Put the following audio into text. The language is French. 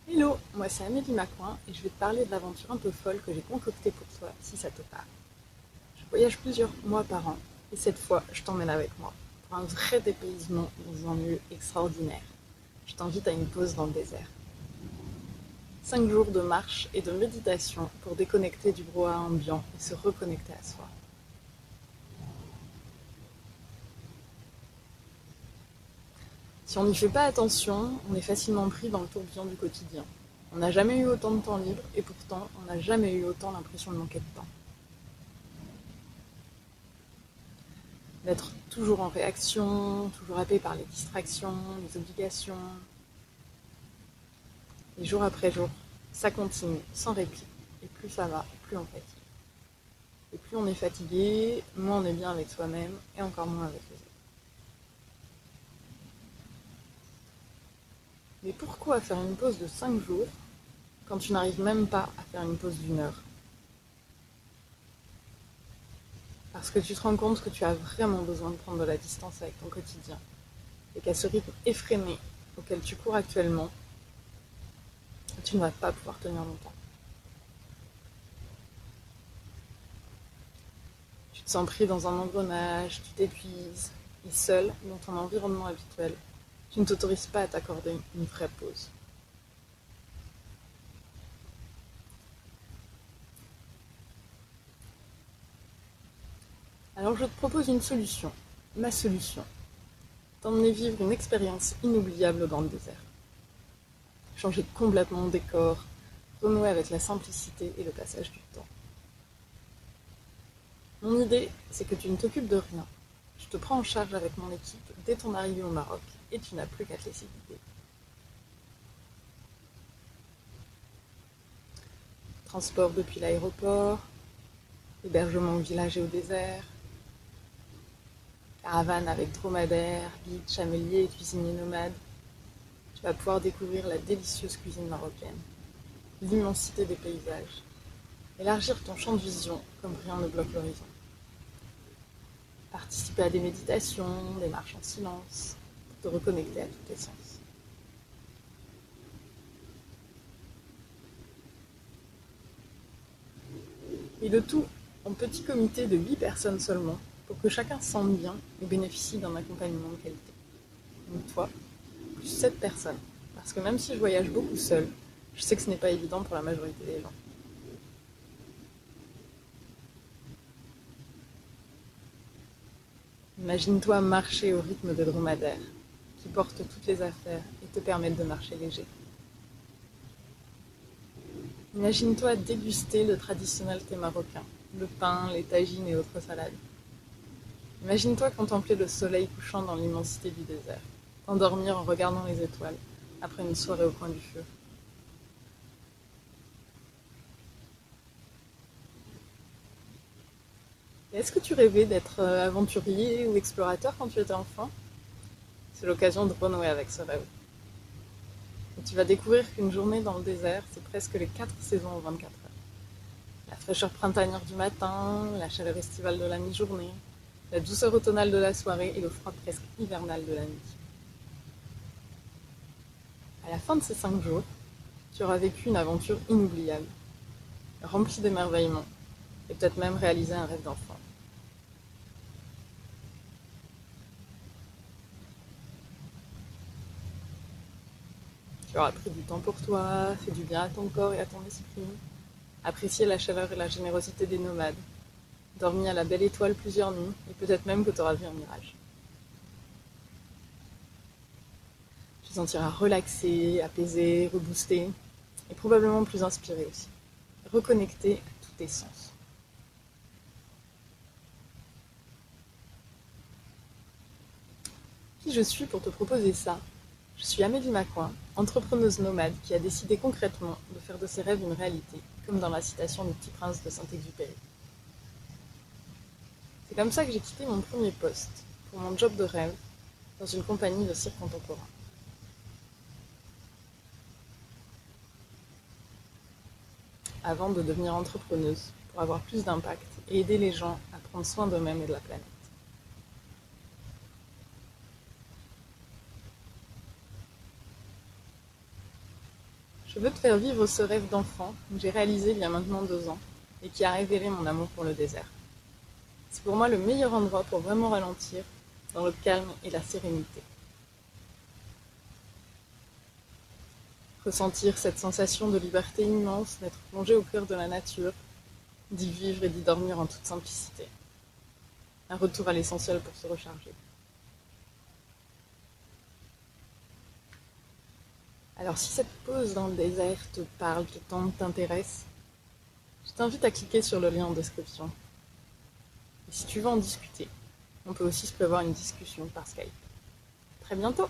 Hello, moi c'est Amélie Macoin et je vais te parler de l'aventure un peu folle que j'ai concoctée pour toi si ça te parle. Je voyage plusieurs mois par an et cette fois je t'emmène avec moi pour un vrai dépaysement dans un lieu extraordinaire. Je t'invite à une pause dans le désert. 5 jours de marche et de méditation pour déconnecter du brouhaha ambiant et se reconnecter à soi. Si on n'y fait pas attention, on est facilement pris dans le tourbillon du quotidien. On n'a jamais eu autant de temps libre et pourtant on n'a jamais eu autant l'impression de manquer de temps. D'être toujours en réaction, toujours happé par les distractions, les obligations. Et jour après jour, ça continue, sans répit. Et plus ça va, plus on fatigue. Et plus on est fatigué, moins on est bien avec soi-même et encore moins avec les autres. Mais pourquoi faire une pause de 5 jours quand tu n'arrives même pas à faire une pause d'1 heure? Parce que tu te rends compte que tu as vraiment besoin de prendre de la distance avec ton quotidien. Et qu'à ce rythme effréné auquel tu cours actuellement, tu ne vas pas pouvoir tenir longtemps. Tu te sens pris dans un engrenage, tu t'épuises, et seul, dans ton environnement habituel, tu ne t'autorises pas à t'accorder une vraie pause. Alors je te propose une solution, ma solution, t'emmener vivre une expérience inoubliable dans le désert. Changer complètement de décor, renouer avec la simplicité et le passage du temps. Mon idée, c'est que tu ne t'occupes de rien. Je te prends en charge avec mon équipe dès ton arrivée au Maroc et tu n'as plus qu'à te laisser guider. Transport depuis l'aéroport, hébergement au village et au désert, caravane avec dromadaire, guide, chamelier et cuisinier nomade. Tu vas pouvoir découvrir la délicieuse cuisine marocaine, l'immensité des paysages, élargir ton champ de vision comme rien ne bloque l'horizon. Participer à des méditations, des marches en silence, pour te reconnecter à tous tes sens. Et le tout en petit comité de 8 personnes seulement, pour que chacun se sente bien et bénéficie d'un accompagnement de qualité. Donc toi, plus 7 personnes. Parce que même si je voyage beaucoup seule, je sais que ce n'est pas évident pour la majorité des gens. Imagine-toi marcher au rythme des dromadaires, qui portent toutes les affaires et te permettent de marcher léger. Imagine-toi déguster le traditionnel thé marocain, le pain, les tagines et autres salades. Imagine-toi contempler le soleil couchant dans l'immensité du désert, t'endormir en regardant les étoiles, après une soirée au coin du feu. Et est-ce que tu rêvais d'être aventurier ou explorateur quand tu étais enfant? C'est l'occasion de renouer avec ce rêve. Et tu vas découvrir qu'une journée dans le désert, c'est presque les 4 saisons en 24 heures. La fraîcheur printanière du matin, la chaleur estivale de la mi-journée, la douceur automnale de la soirée et le froid presque hivernal de la nuit. À la fin de ces 5 jours, tu auras vécu une aventure inoubliable, remplie d'émerveillements, et peut-être même réalisé un rêve d'enfant. Tu auras pris du temps pour toi, fait du bien à ton corps et à ton esprit, apprécié la chaleur et la générosité des nomades, dormi à la belle étoile plusieurs nuits, et peut-être même que tu auras vu un mirage. Tu te sentiras relaxé, apaisé, reboosté, et probablement plus inspiré aussi. Reconnecté à tous tes sens. Qui je suis pour te proposer ça? Je suis Amélie Macoin, entrepreneuse nomade qui a décidé concrètement de faire de ses rêves une réalité, comme dans la citation du Petit Prince de Saint-Exupéry. C'est comme ça que j'ai quitté mon premier poste, pour mon job de rêve, dans une compagnie de cirque contemporain. Avant de devenir entrepreneuse, pour avoir plus d'impact et aider les gens à prendre soin d'eux-mêmes et de la planète. Je veux te faire vivre ce rêve d'enfant que j'ai réalisé il y a maintenant 2 ans et qui a révélé mon amour pour le désert. C'est pour moi le meilleur endroit pour vraiment ralentir, dans le calme et la sérénité. Ressentir cette sensation de liberté immense d'être plongé au cœur de la nature, d'y vivre et d'y dormir en toute simplicité. Un retour à l'essentiel pour se recharger. Alors si cette pause dans le désert te parle, te tente, t'intéresse, je t'invite à cliquer sur le lien en description. Et si tu veux en discuter, on peut aussi se prévoir une discussion par Skype. À très bientôt!